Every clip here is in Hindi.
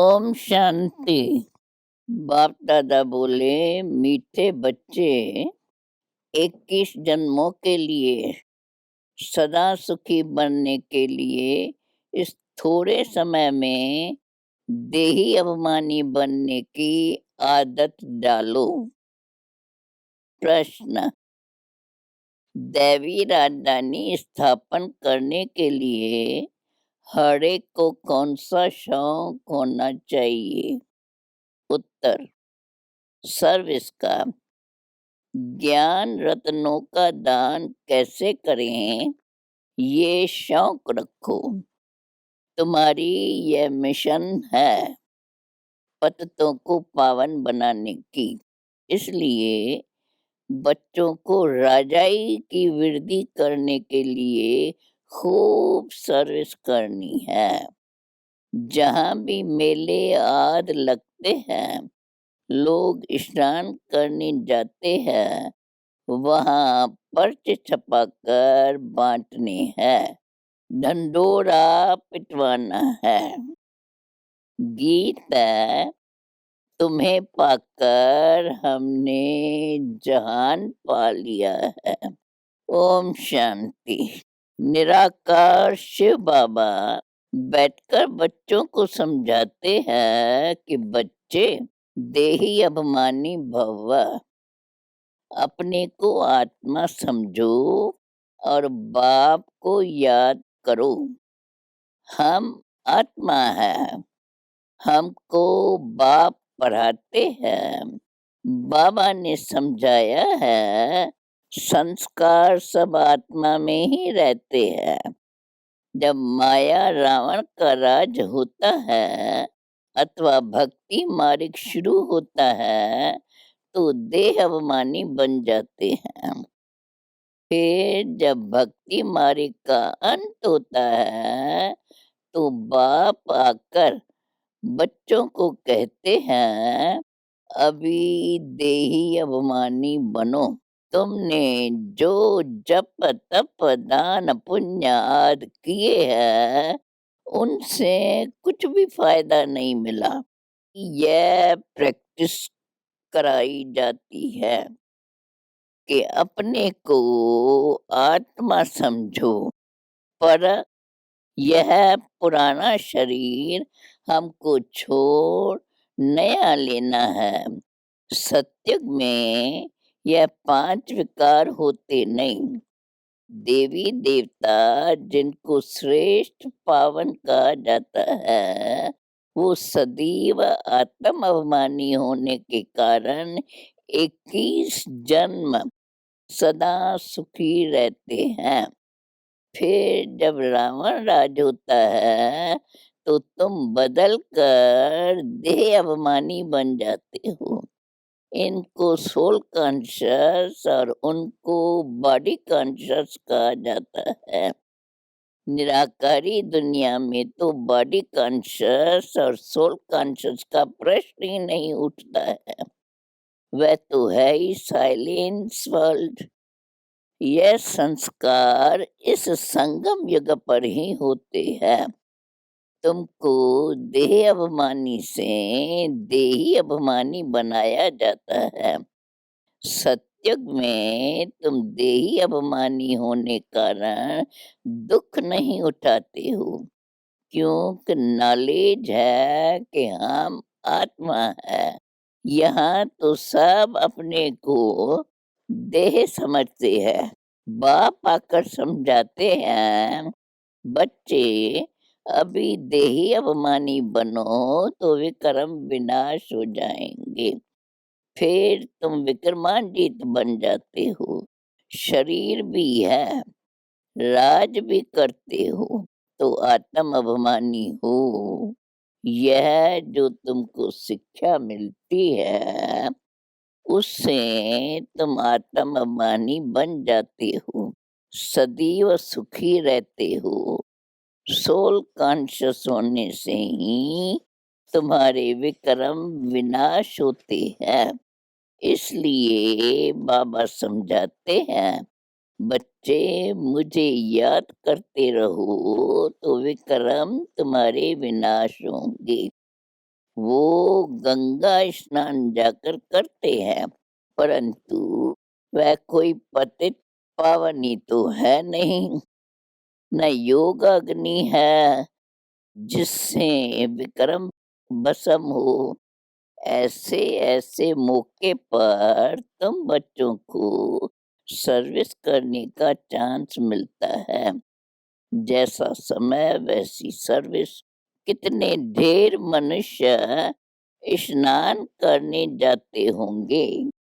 ओम शांति। बाप दादा बोले, मीठे बच्चे 21 जन्मों के लिए सदा सुखी बनने के लिए इस थोड़े समय में देही अभिमानी बनने की आदत डालो। प्रश्न: दैवी राजधानी स्थापन करने के लिए हर एक को कौन सा शौक होना चाहिए? उत्तर: सर्विस का। ज्ञान रत्नों का दान कैसे करें, ये शौक रखो। तुम्हारी यह मिशन है पतितों को पावन बनाने की। इसलिए बच्चों को राजाई की वृद्धि करने के लिए खूब सर्विस करनी है। जहाँ भी मेले आदि लगते हैं, लोग स्नान करने जाते हैं, वहाँ पर्चे छपाकर बांटने हैं, ढंढोरा पिटवाना है। गीत है, तुम्हें पाकर हमने जहान पा लिया है। ओम शांति। निराकार शिव बाबा बैठकर बच्चों को समझाते हैं कि बच्चे, देही अभिमानी भव, अपने को आत्मा समझो और बाप को याद करो। हम आत्मा है, हमको बाप पढ़ाते हैं। बाबा ने समझाया है, संस्कार सब आत्मा में ही रहते हैं। जब माया रावण का राज होता है अथवा भक्ति मार्ग शुरू होता है, तो देह अभिमानी बन जाते हैं। फिर जब भक्ति मार्ग का अंत होता है, तो बाप आकर बच्चों को कहते हैं, अभी देही अभिमानी बनो। तुमने जो जप तप दान पुण्य आदि किए हैं, उनसे कुछ भी फायदा नहीं मिला। यह प्रैक्टिस कराई जाती है कि अपने को आत्मा समझो, पर यह पुराना शरीर हमको छोड़ नया लेना है। सत्युग में यह 5 विकार होते नहीं। देवी देवता जिनको श्रेष्ठ पावन कहा जाता है, वो सदैव आत्म अभिमानी होने के कारण 21 जन्म सदा सुखी रहते हैं। फिर जब रावण राज होता है, तो तुम बदल कर देह अभिमानी बन जाते हो। इनको सोल कॉन्शियस और उनको बॉडी कॉन्शियस कहा जाता है। निराकारी दुनिया में तो बॉडी कॉन्शियस और सोल कॉन्शियस का प्रश्न ही नहीं उठता है। वह तो है ही साइलेंस वर्ल्ड। यह संस्कार इस संगम युग पर ही होते हैं। तुमको देह अभिमानी से देही अभिमानी बनाया जाता है। सत्युग में तुम देही अभिमानी होने कारण दुख नहीं उठाते हो, क्योंकि नॉलेज है कि हम आत्मा है। यहाँ तो सब अपने को देह समझते हैं। बाप आकर समझाते हैं, बच्चे अभी देही अभिमानी बनो तो विक्रम विनाश हो जाएंगे। फिर तुम विक्रमांजित बन जाते हो। शरीर भी है, राज भी करते हो, तो आत्म अभिमानी हो। यह जो तुमको शिक्षा मिलती है, उससे तुम आत्म अभिमानी बन जाते हो, सदैव सुखी रहते हो। सोल कॉन्शियस होने से ही तुम्हारे विक्रम विनाश होते हैं। इसलिए बाबा समझाते हैं, बच्चे मुझे याद करते रहो तो विक्रम तुम्हारे विनाश होंगे। वो गंगा स्नान जाकर करते हैं, परंतु वह कोई पतित पावनी तो है नहीं, न योग अग्नि है जिससे विक्रम भस्म हो। ऐसे ऐसे मौके पर तुम बच्चों को सर्विस करने का चांस मिलता है। जैसा समय वैसी सर्विस। कितने ढेर मनुष्य स्नान करने जाते होंगे।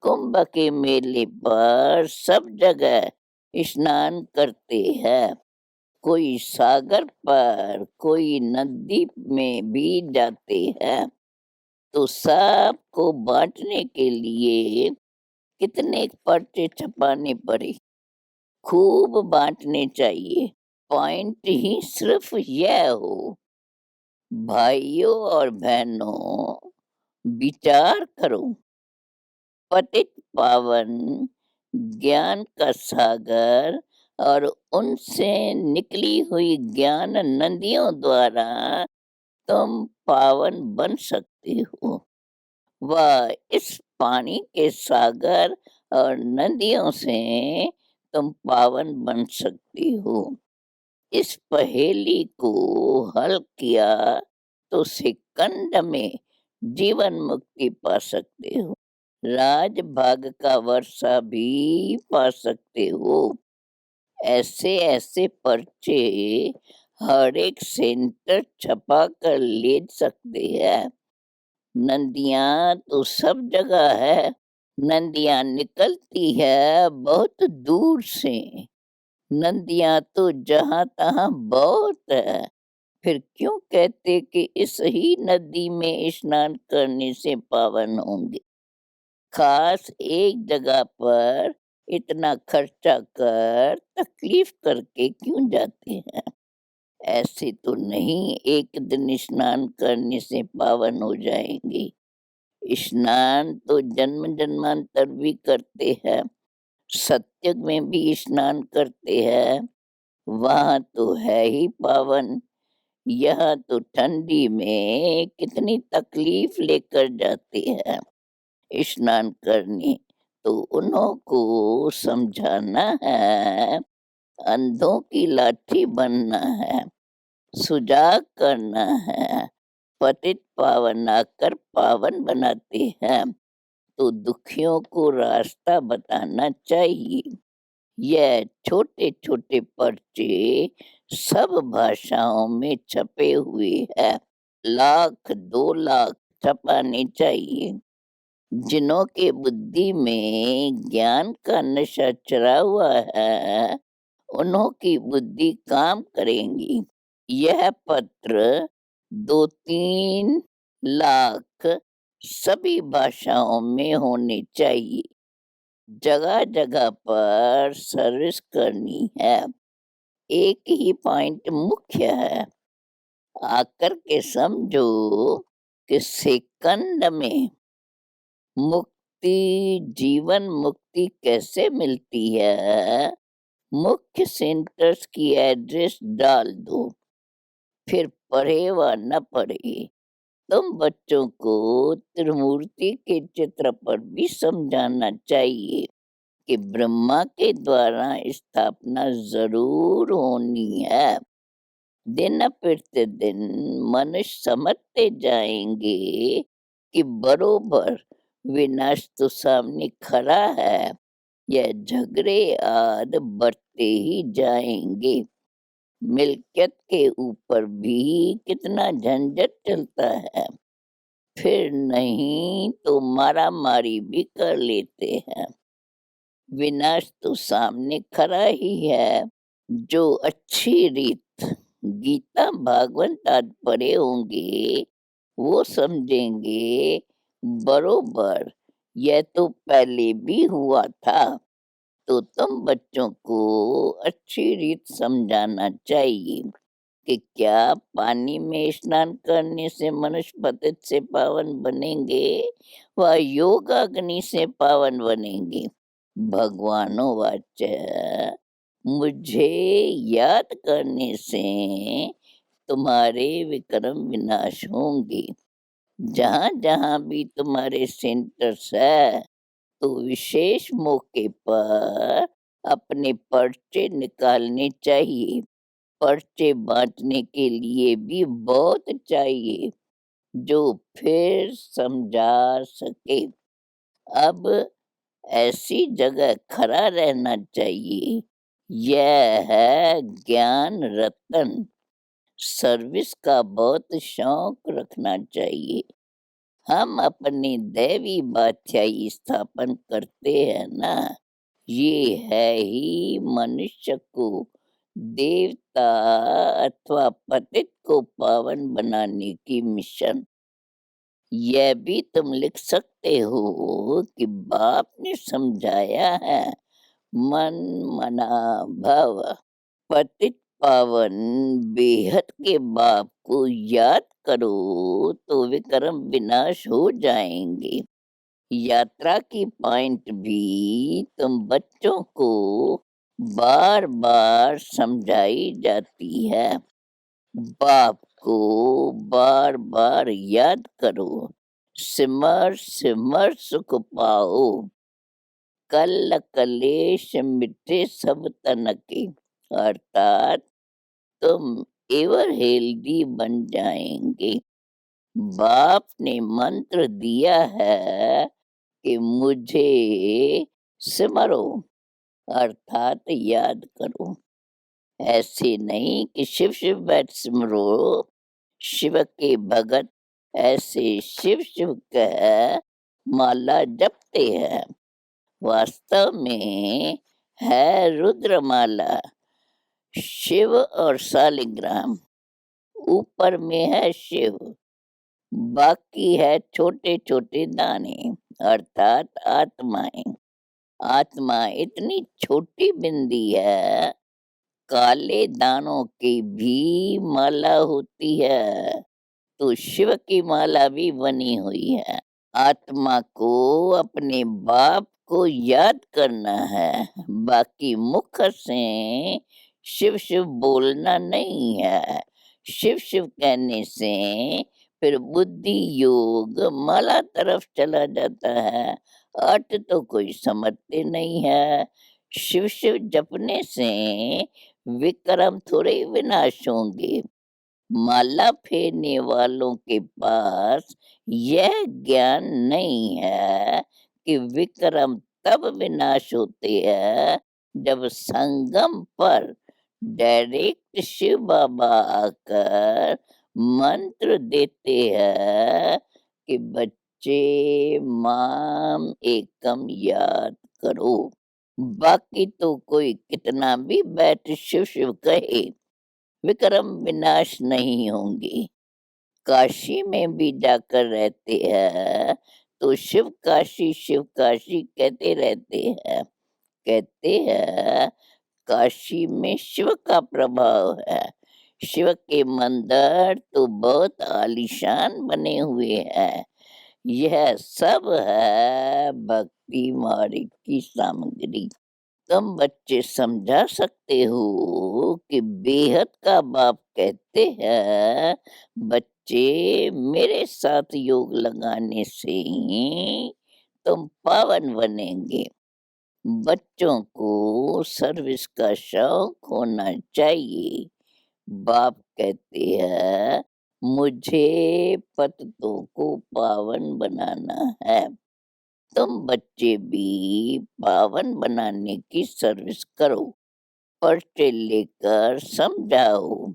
कुंभ के मेले पर सब जगह स्नान करते हैं। कोई सागर पर, कोई नदी में भी जाते हैं। तो सबको बांटने के लिए कितने पर्चे छपाने पड़े। खूब बांटने चाहिए। पॉइंट ही सिर्फ यह हो, भाइयों और बहनों, विचार करो। पतित पावन ज्ञान का सागर और उनसे निकली हुई ज्ञान नदियों द्वारा तुम पावन बन सकते हो। वह इस पानी के सागर और नदियों से तुम पावन बन सकती हो। इस पहेली को हल किया तो सिकंद में जीवन मुक्ति पा सकते हो। राज भाग का वर्षा भी पा सकते हो। ऐसे ऐसे पर्चे हर एक सेंटर छपा कर ले सकते हैं। नदियाँ तो सब जगह है। नदियाँ निकलती है बहुत दूर से। नदियाँ तो जहाँ तहाँ बहुत है। फिर क्यों कहते कि इस ही नदी में स्नान करने से पावन होंगे। खास एक जगह पर इतना खर्चा कर तकलीफ करके क्यों जाते हैं। ऐसे तो नहीं एक दिन स्नान करने से पावन हो जाएंगे। स्नान तो जन्म जन्मांतर भी करते हैं। सत्युग में भी स्नान करते हैं। वहाँ तो है ही पावन। यह तो ठंडी में कितनी तकलीफ लेकर जाते हैं स्नान करने। तो उन्हों को समझाना है, अंधों की लाठी बनना है, सुजाग करना है। पतित पावन आकर पावन बनाते हैं, तो दुखियों को रास्ता बताना चाहिए। यह छोटे छोटे पर्चे सब भाषाओं में छपे हुए हैं। लाख 2 लाख छपाने चाहिए। जिनों के बुद्धि में ज्ञान का नशा चढ़ा हुआ है, उन्हों की बुद्धि काम करेंगी। यह पत्र 2-3 लाख सभी भाषाओं में होने चाहिए। जगह जगह पर सर्विस करनी है। एक ही पॉइंट मुख्य है। आकर के समझो कि सेकंड में मुक्ति, जीवन मुक्ति कैसे मिलती है। मुख्य सेंटर्स की एड्रेस डाल दो। फिर पढ़े व न पढ़े, तुम बच्चों को त्रिमूर्ति के चित्र पर भी समझाना चाहिए कि ब्रह्मा के द्वारा स्थापना जरूर होनी है। दिन प्रतिदिन मनुष्य समझते जाएंगे कि बरोबर विनाश तो सामने खड़ा है। यह झगड़े आद बढ़ते ही जाएंगे। मिल्कियत के ऊपर भी कितना झंझट चलता है। फिर नहीं तो मारा मारी भी कर लेते हैं। विनाश तो सामने खड़ा ही है। जो अच्छी रीत गीता भागवत आदि पढ़े होंगे, वो समझेंगे बरोबर यह तो पहले भी हुआ था। तो तुम बच्चों को अच्छी रीत समझाना चाहिए कि क्या पानी में स्नान करने से मनुष्य पतित से पावन बनेंगे व योग अग्नि से पावन बनेंगे। भगवानो वाच मुझे याद करने से तुम्हारे विक्रम विनाश होंगे। जहाँ-जहाँ भी तुम्हारे सेंटर्स है, तो विशेष मौके पर अपने पर्चे निकालने चाहिए। पर्चे बाँटने के लिए भी बहुत चाहिए, जो फिर समझा सके। अब ऐसी जगह खड़ा रहना चाहिए। यह है ज्ञान रतन। सर्विस का बहुत शौक रखना चाहिए। हम अपनी दैवी बादशाही स्थापन करते हैं ना, ये है ही मनुष्य को देवता अथवा पतित को पावन बनाने की मिशन। यह भी तुम लिख सकते हो कि बाप ने समझाया है, मन मना भव। पतित पावन बेहद के बाप को याद करो तो विक्रम विनाश हो जाएंगे। यात्रा की पॉइंट भी तुम बच्चों को बार बार समझाई जाती है। बाप को बार बार याद करो, सिमर सिमर सुख पाओ। कल कलेश मिटे सब तन के, अर्थात तुम एवर हेल्दी बन जाएंगे। बाप ने मंत्र दिया है कि मुझे सिमरो, अर्थात याद करो। ऐसे नहीं कि शिव शिव बैठ सिमरो। शिव के भगत ऐसे शिव शिव कह माला जपते हैं, वास्तव में है रुद्रमाला। शिव और शालिग्राम, ऊपर में है शिव, बाकी है छोटे छोटे दाने, अर्थात आत्माएं। आत्मा इतनी छोटी बिंदी है, काले दानों की भी माला होती है, तो शिव की माला भी बनी हुई है। आत्मा को अपने बाप को याद करना है, बाकी मुख से शिव शिव बोलना नहीं है। शिव शिव कहने से फिर बुद्धि योग माला तरफ चला जाता है, अर्थ तो कोई समझते नहीं है। शिव शिव जपने से विक्रम थोड़े ही विनाश होंगे। माला फेरने वालों के पास यह ज्ञान नहीं है कि विक्रम तब विनाश होते हैं जब संगम पर डायरेक्ट शिव बाबा आकर मंत्र देते हैं कि बच्चे माम एकम याद करो। बाकी तो कोई कितना भी बैठ शिव शिव कहे, विक्रम विनाश नहीं होंगे। काशी में भी जाकर रहते हैं तो शिव काशी कहते रहते हैं। कहते हैं काशी में शिव का प्रभाव है। शिव के मंदिर तो बहुत आलीशान बने हुए हैं। यह सब है भक्ति मार्ग की सामग्री। तुम बच्चे समझा सकते हो कि बेहद का बाप कहते हैं, बच्चे मेरे साथ योग लगाने से ही तुम पावन बनेंगे। बच्चों को सर्विस का शौक होना चाहिए। बाप कहते हैं मुझे पतितों को पावन बनाना है। तुम बच्चे भी पावन बनाने की सर्विस करो। पर्चे लेकर समझाओ,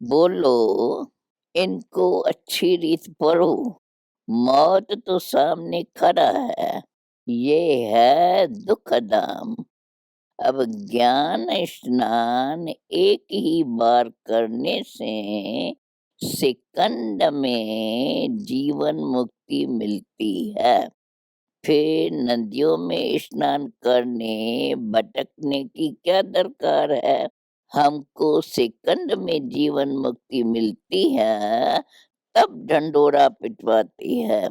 बोलो इनको अच्छी रीत पढ़ो। मौत तो सामने खड़ा है, ये है दुख धाम। अब ज्ञान स्नान एक ही बार करने से सेकंड में जीवन मुक्ति मिलती है। फिर नदियों में स्नान करने भटकने की क्या दरकार है। हमको सेकंड में जीवन मुक्ति मिलती है, तब ढंडोरा पिटवाती है।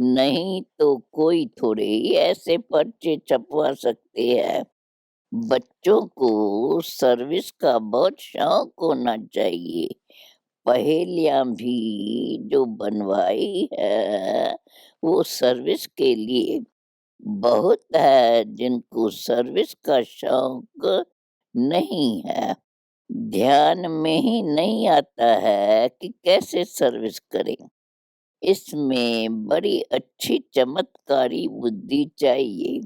नहीं तो कोई थोड़े ही ऐसे पर्चे छपवा सकते हैं। बच्चों को सर्विस का बहुत शौक होना चाहिए। पहेलियाँ भी जो बनवाई है, वो सर्विस के लिए। बहुत है जिनको सर्विस का शौक नहीं है। ध्यान में ही नहीं आता है कि कैसे सर्विस करें। इसमें बड़ी अच्छी चमत्कारी बुद्धि चाहिए।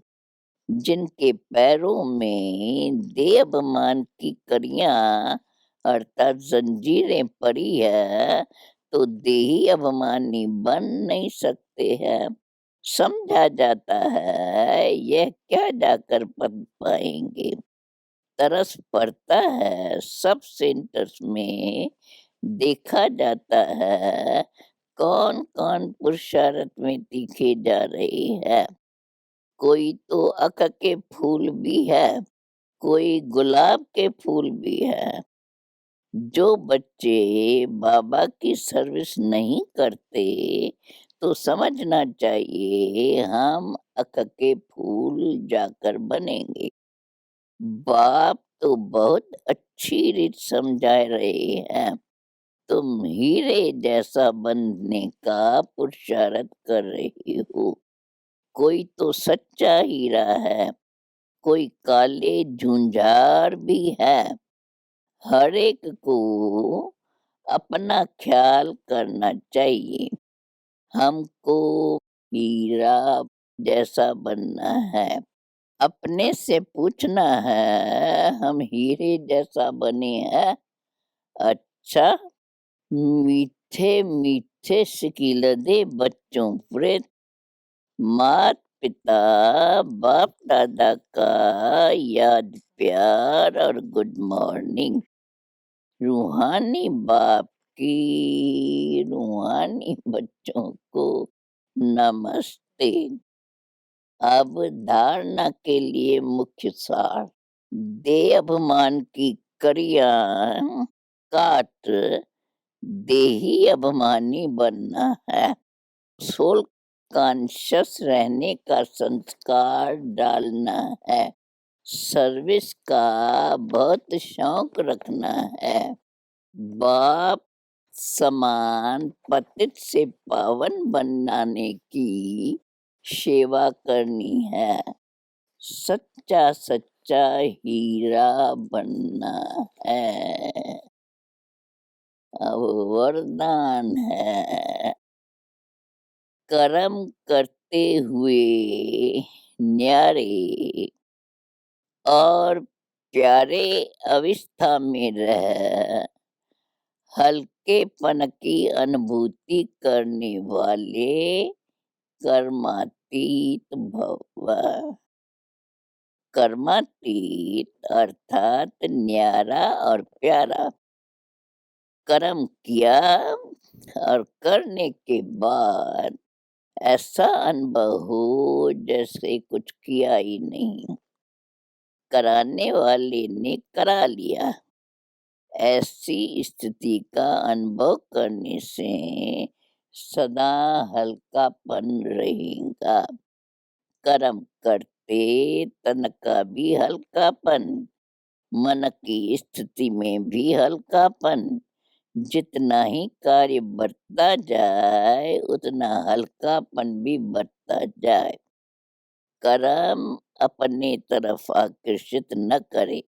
जिनके पैरों में देह-अभिमान की कड़ियाँ अर्थात जंजीरें पड़ी है, तो देही अभिमानी बन नहीं सकते हैं। समझा जाता है यह क्या जाकर पढ़ पाएँगे। तरस पड़ता है सब सेंटर्स में देखा जाता है कौन-कौन पुरुषार्थ में तीखे जा रहे हैं। कोई तो अक के फूल भी है, कोई गुलाब के फूल भी है। जो बच्चे बाबा की सर्विस नहीं करते, तो समझना चाहिए हम अक के फूल जाकर बनेंगे। बाप तो बहुत अच्छी रीत समझा रहे हैं। तुम हीरे जैसा बनने का पुरुषार्थ कर रही हो। कोई तो सच्चा हीरा है, कोई काले झूंझार भी है। हर एक को अपना ख्याल करना चाहिए। हमको हीरा जैसा बनना है। अपने से पूछना है हम हीरे जैसा बने हैं। अच्छा, मीठे मीठे सिकीलदे बच्चों प्रेत मात पिता बाप दादा का याद प्यार और गुड मॉर्निंग। रूहानी बाप की रूहानी बच्चों को नमस्ते। अब धारणा के लिए मुख्य सार। देह अभिमान की कड़ियाँ काट देही अभिमानी बनना है। सोल कॉन्शियस रहने का संस्कार डालना है। सर्विस का बहुत शौक रखना है। बाप समान पतित से पावन बनाने की सेवा करनी है। सच्चा सच्चा हीरा बनना है। अब वरदान है। कर्म करते हुए न्यारे और प्यारे अवस्था में रह हल्केपन की अनुभूति करने वाले कर्मातीत भव। कर्मातीत अर्थात न्यारा और प्यारा। कर्म किया और करने के बाद ऐसा अनुभव हो जैसे कुछ किया ही नहीं। कराने वाले ने करा लिया। ऐसी स्थिति का अनुभव करने से सदा हल्कापन रहेगा। कर्म करते तन का भी हल्कापन, मन की स्थिति में भी हल्कापन। जितना ही कार्य बढ़ता जाए उतना हल्कापन भी बढ़ता जाए। कर्म अपने तरफ आकर्षित न करे।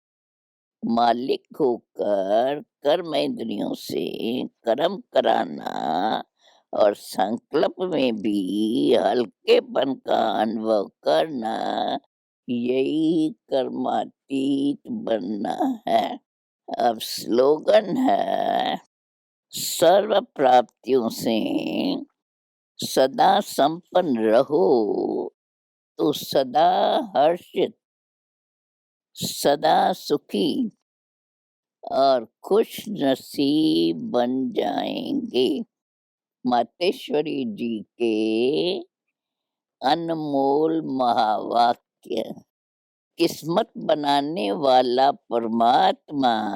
मालिक होकर कर्म इंद्रियों से कर्म कराना और संकल्प में भी हल्केपन का अनुभव करना, यही कर्मातीत बनना है। अब स्लोगन है। सर्व प्राप्तियों से सदा संपन्न रहो, तो सदा हर्षित, सदा सुखी और खुश नसीब बन जाएंगे। मातेश्वरी जी के अनमोल महावाक्य। किस्मत बनाने वाला परमात्मा,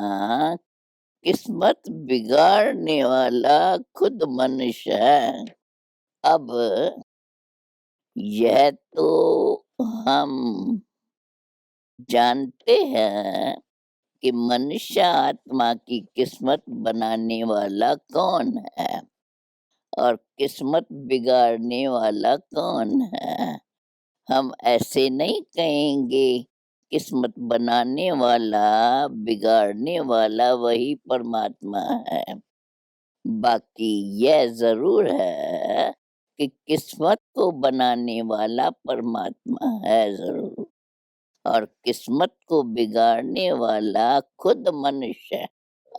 किस्मत बिगाड़ने वाला खुद मनुष्य है। अब यह तो हम जानते हैं कि मनुष्य आत्मा की किस्मत बनाने वाला कौन है और किस्मत बिगाड़ने वाला कौन है? हम ऐसे नहीं कहेंगे, किस्मत बनाने वाला, बिगाड़ने वाला वही परमात्मा है। बाकी यह ज़रूर है कि किस्मत को बनाने वाला परमात्मा है ज़रूर, और किस्मत को बिगाड़ने वाला खुद मनुष्य है।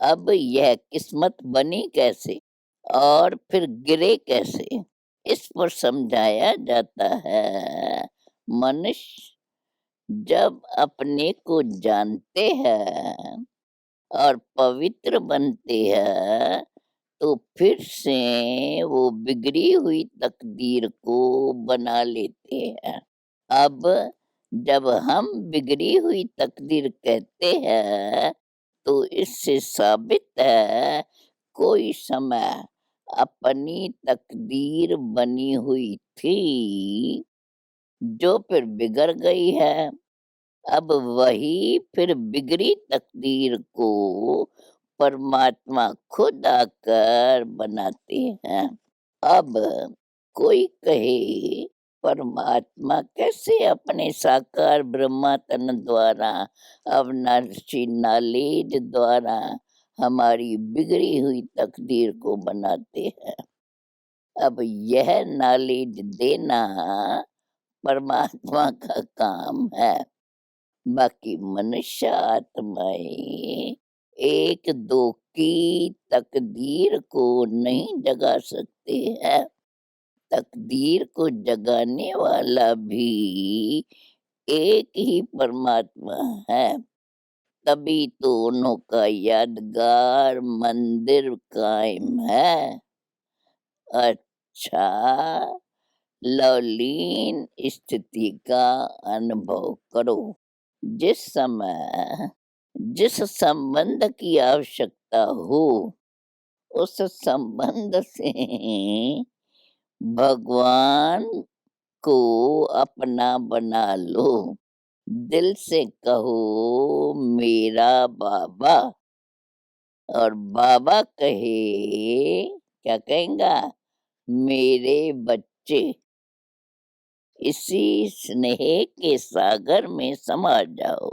अब यह किस्मत बनी कैसे और फिर गिरे कैसे? इस पर समझाया जाता है, मनुष्य जब अपने को जानते हैं और पवित्र बनते हैं, तो फिर से वो बिगड़ी हुई तकदीर को बना लेते हैं। अब जब हम बिगड़ी हुई तकदीर कहते हैं, तो इससे साबित है कोई समय अपनी तकदीर बनी हुई थी, जो फिर बिगड़ गई है। अब वही फिर बिगड़ी तकदीर को परमात्मा खुद आकर बनाते हैं। अब कोई कहे, परमात्मा कैसे अपने साकार ब्रह्मा तन द्वारा, अविनाशी नॉलेज द्वारा हमारी बिगड़ी हुई तकदीर को बनाते हैं? अब यह नॉलेज देना परमात्मा का काम है। बाकी मनुष्य आत्माएं एक दो की तकदीर को नहीं जगा सकते हैं। तकदीर को जगाने वाला भी एक ही परमात्मा है। तभी तो उन्हों का यादगार मंदिर कायम है। अच्छा, लवलीन स्थिति का अनुभव करो। जिस समय जिस संबंध की आवश्यकता हो, उस संबंध से भगवान को अपना बना लो। दिल से कहो मेरा बाबा, और बाबा कहे, क्या कहेगा? मेरे बच्चे। इसी स्नेह के सागर में समा जाओ।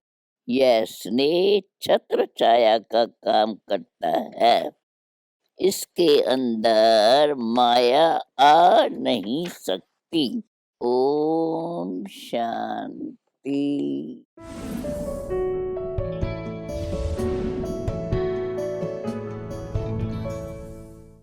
यह स्नेह छत्र छाया का काम करता है। इसके अंदर माया आ नहीं सकती। ओम शांति।